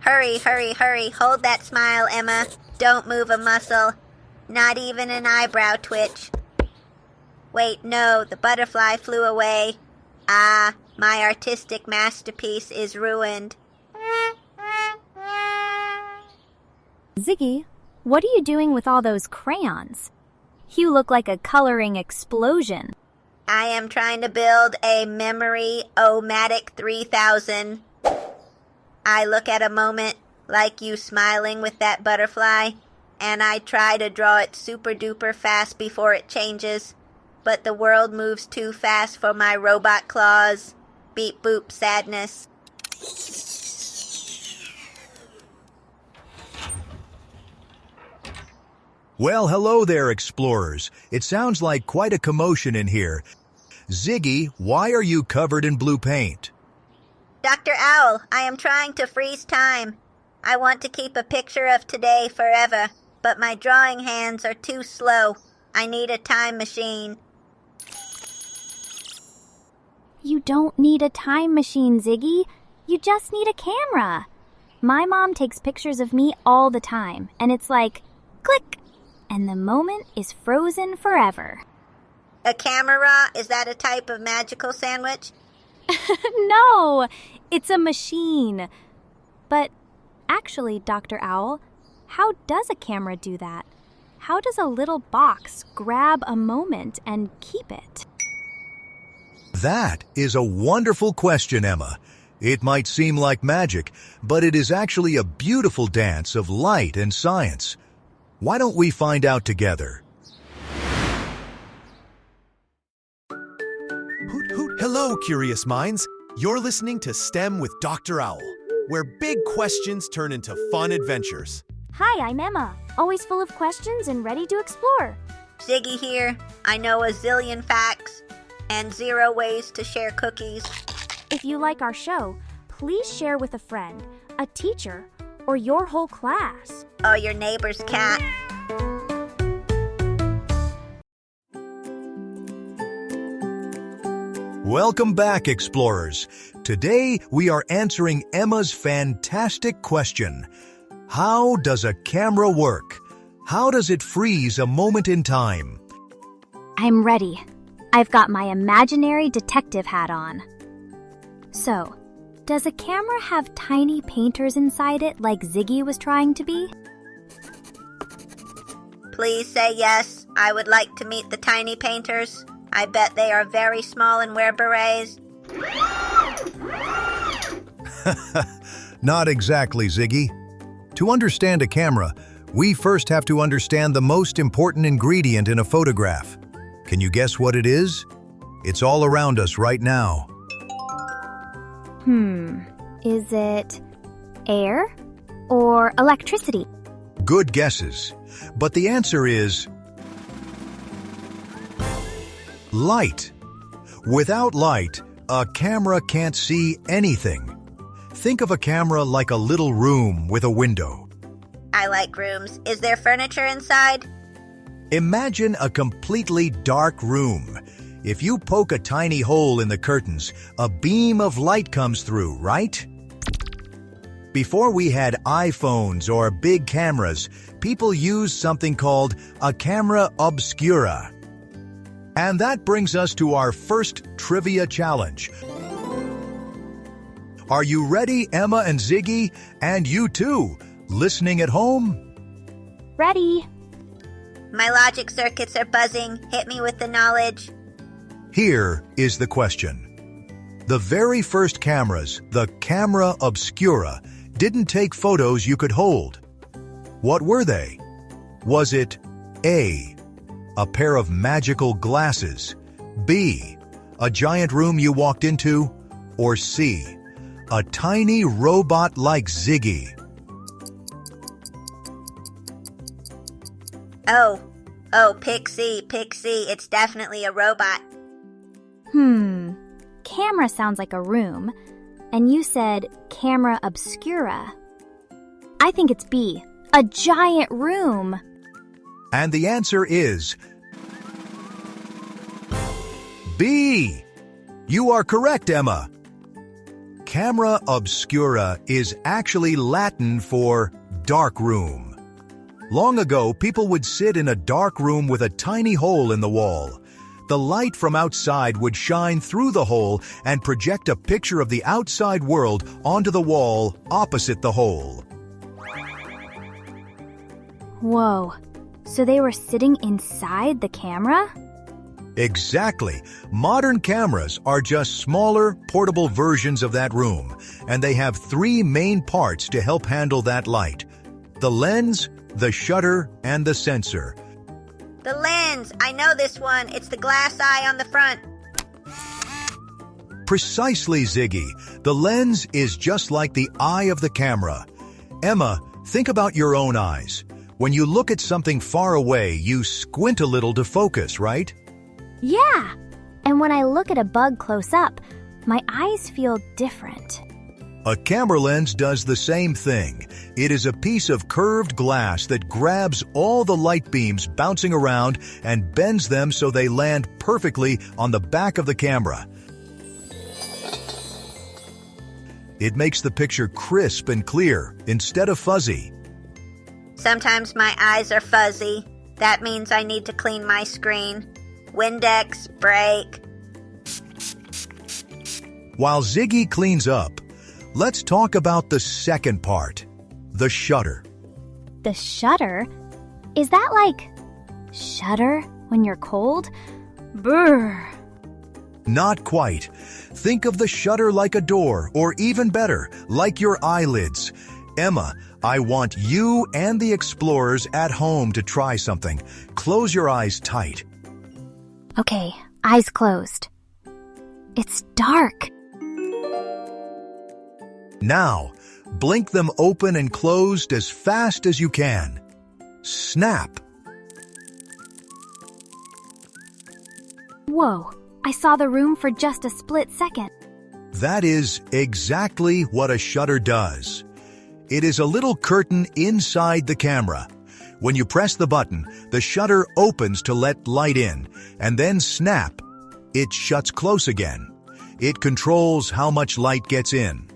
Hurry, hurry, hurry. Hold that smile, Emma. Don't move a muscle. Not even an eyebrow twitch. Wait, no, the butterfly flew away. Ah, my artistic masterpiece is ruined. Ziggy, what are you doing with all those crayons? You look like a coloring explosion. I am trying to build a memory-o-matic 3000. I look at a moment like you smiling with that butterfly, and I try to draw it super-duper fast before it changes, but the world moves too fast for my robot claws. Beep boop sadness. Well, hello there, explorers. It sounds like quite a commotion in here. Ziggy, why are you covered in blue paint? Dr. Owl, I am trying to freeze time. I want to keep a picture of today forever, but my drawing hands are too slow. I need a time machine. You don't need a time machine, Ziggy. You just need a camera. My mom takes pictures of me all the time, and it's like, click, and the moment is frozen forever. A camera? Is that a type of magical sandwich? No, it's a machine. But actually, Dr. Owl, how does a camera do that? How does a little box grab a moment and keep it? That is a wonderful question, Emma. It might seem like magic, but it is actually a beautiful dance of light and science. Why don't we find out together? Hoot hoot. Hello, curious minds. You're listening to STEM with Dr. Owl, where big questions turn into fun adventures. Hi, I'm Emma, always full of questions and ready to explore. Ziggy here. I know a zillion facts and 0 ways to share cookies. If you like our show, please share with a friend, a teacher, or your whole class. Or your neighbor's cat. Welcome back, explorers. Today, we are answering Emma's fantastic question. How does a camera work? How does it freeze a moment in time? I'm ready. I've got my imaginary detective hat on. So, does a camera have tiny painters inside it like Ziggy was trying to be? Please say yes. I would like to meet the tiny painters. I bet they are very small and wear berets. Not exactly, Ziggy. To understand a camera, we first have to understand the most important ingredient in a photograph. Can you guess what it is? It's all around us right now. Is it air or electricity? Good guesses. But the answer is light. Without light, a camera can't see anything. Think of a camera like a little room with a window. I like rooms. Is there furniture inside? Imagine a completely dark room. If you poke a tiny hole in the curtains, a beam of light comes through, right? Before we had iPhones or big cameras, people used something called a camera obscura. And that brings us to our first trivia challenge. Are you ready, Emma and Ziggy? And you too, listening at home? Ready. My logic circuits are buzzing. Hit me with the knowledge. Here is the question. The very first cameras, the camera obscura, didn't take photos you could hold. What were they? Was it A, a pair of magical glasses, B, a giant room you walked into, or C, a tiny robot like Ziggy? Oh, pick C. It's definitely a robot. Camera sounds like a room, and you said camera obscura. I think it's B, a giant room. And the answer is B. You are correct, Emma. camera obscura is actually Latin for dark room. Long ago, people would sit in a dark room with a tiny hole in the wall. The light from outside would shine through the hole and project a picture of the outside world onto the wall opposite the hole. Whoa, so they were sitting inside the camera? Exactly. Modern cameras are just smaller, portable versions of that room, and they have three main parts to help handle that light: the lens, the shutter, and the sensor. The lens! I know this one. It's the glass eye on the front. Precisely, Ziggy. The lens is just like the eye of the camera. Emma, think about your own eyes. When you look at something far away, you squint a little to focus, right? Yeah, and when I look at a bug close up, my eyes feel different. A camera lens does the same thing. It is a piece of curved glass that grabs all the light beams bouncing around and bends them so they land perfectly on the back of the camera. It makes the picture crisp and clear instead of fuzzy. Sometimes my eyes are fuzzy. That means I need to clean my screen. Windex, break. While Ziggy cleans up, let's talk about the second part, the shutter. The shutter? Is that like shudder when you're cold? Brr. Not quite. Think of the shutter like a door, or even better, like your eyelids. Emma, I want you and the explorers at home to try something. Close your eyes tight. Okay, eyes closed. It's dark. Now, blink them open and closed as fast as you can. Snap. Whoa, I saw the room for just a split second. That is exactly what a shutter does. It is a little curtain inside the camera. When you press the button, the shutter opens to let light in, and then snap, it shuts close again. It controls how much light gets in.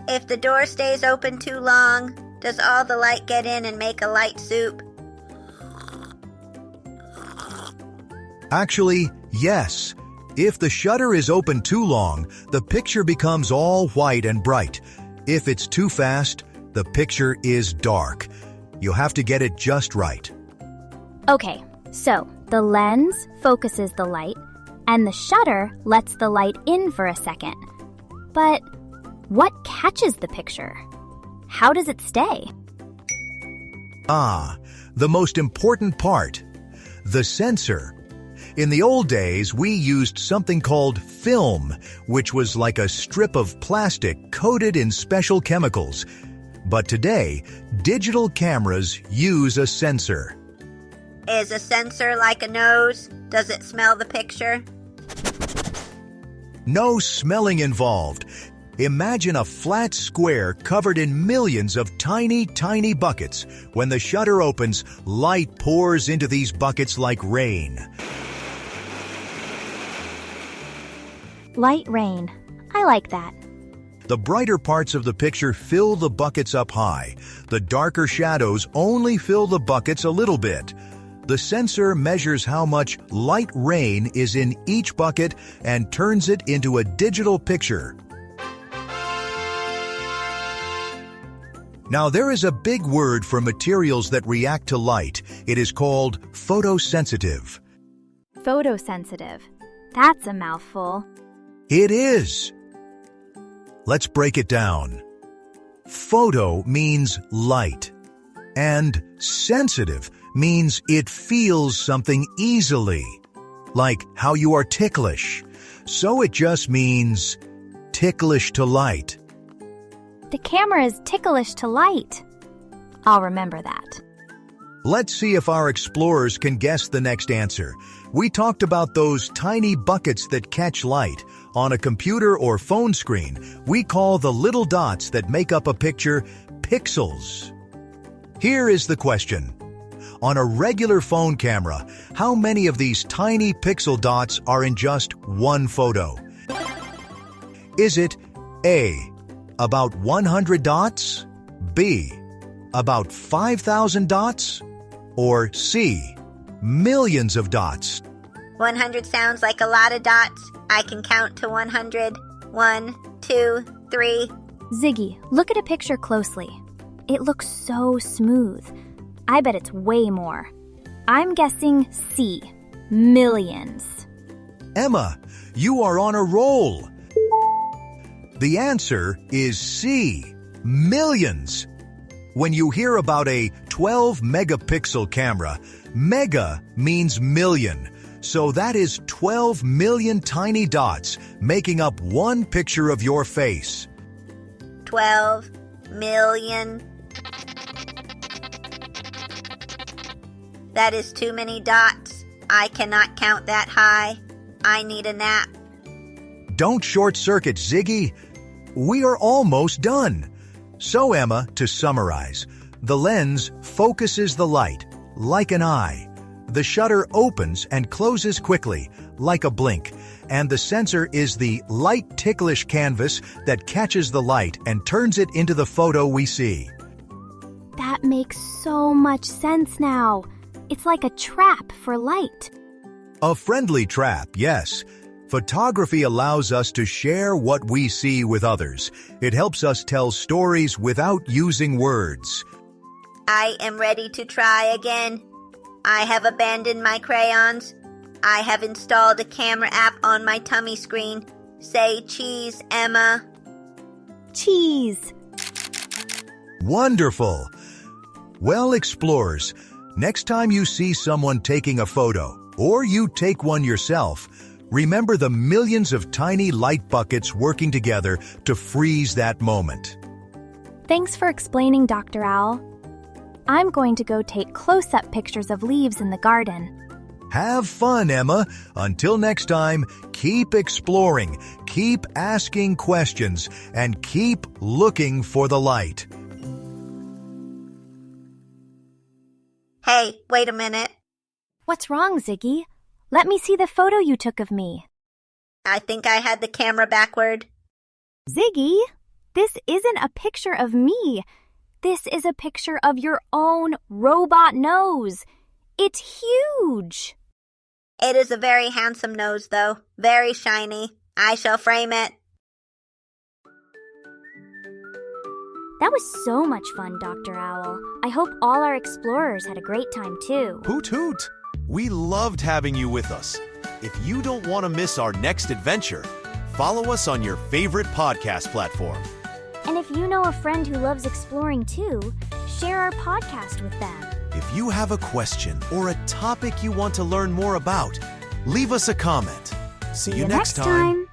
If the door stays open too long, does all the light get in and make a light soup? Actually, yes. If the shutter is open too long, the picture becomes all white and bright. If it's too fast, the picture is dark. You have to get it just right. Okay, so the lens focuses the light, and the shutter lets the light in for a second. But what catches the picture? How does it stay? Ah, the most important part, the sensor. In the old days, we used something called film, which was like a strip of plastic coated in special chemicals. But today, digital cameras use a sensor. Is a sensor like a nose? Does it smell the picture? No smelling involved. Imagine a flat square covered in millions of tiny, tiny buckets. When the shutter opens, light pours into these buckets like rain. Light rain. I like that. The brighter parts of the picture fill the buckets up high. The darker shadows only fill the buckets a little bit. The sensor measures how much light rain is in each bucket and turns it into a digital picture. Now, there is a big word for materials that react to light. It is called photosensitive. Photosensitive. That's a mouthful. It is. Let's break it down. Photo means light, and sensitive means it feels something easily, like how you are ticklish. So it just means ticklish to light. The camera is ticklish to light. I'll remember that. Let's see if our explorers can guess the next answer. We talked about those tiny buckets that catch light. On a computer or phone screen, we call the little dots that make up a picture pixels. Here is the question. On a regular phone camera, how many of these tiny pixel dots are in just one photo? Is it A, about 100 dots, B, about 5,000 dots, or C, millions of dots? 100 sounds like a lot of dots. I can count to 100. 1, 2, 3. Ziggy, look at a picture closely. It looks so smooth. I bet it's way more. I'm guessing C, millions. Emma, you are on a roll. The answer is C, millions. When you hear about a 12-megapixel camera, mega means million. So that is 12 million tiny dots making up one picture of your face. 12 million. That is too many dots. I cannot count that high. I need a nap. Don't short-circuit, Ziggy. We are almost done. So, Emma, to summarize, the lens focuses the light, like an eye. The shutter opens and closes quickly, like a blink, and the sensor is the light ticklish canvas that catches the light and turns it into the photo we see. That makes so much sense now. It's like a trap for light. A friendly trap, yes. Photography allows us to share what we see with others. It helps us tell stories without using words. I am ready to try again. I have abandoned my crayons. I have installed a camera app on my tummy screen. Say cheese, Emma. Cheese. Wonderful. Well, explorers, next time you see someone taking a photo, or you take one yourself, remember the millions of tiny light buckets working together to freeze that moment. Thanks for explaining, Dr. Owl. I'm going to go take close-up pictures of leaves in the garden. Have fun, Emma. Until next time, keep exploring, keep asking questions, and keep looking for the light. Hey, wait a minute. What's wrong, Ziggy? Let me see the photo you took of me. I think I had the camera backward. Ziggy, this isn't a picture of me. This is a picture of your own robot nose. It's huge. It is a very handsome nose, though. Very shiny. I shall frame it. That was so much fun, Dr. Owl. I hope all our explorers had a great time, too. Hoot hoot! We loved having you with us. If you don't want to miss our next adventure, follow us on your favorite podcast platform. And if you know a friend who loves exploring, too, share our podcast with them. If you have a question or a topic you want to learn more about, leave us a comment. See you next time.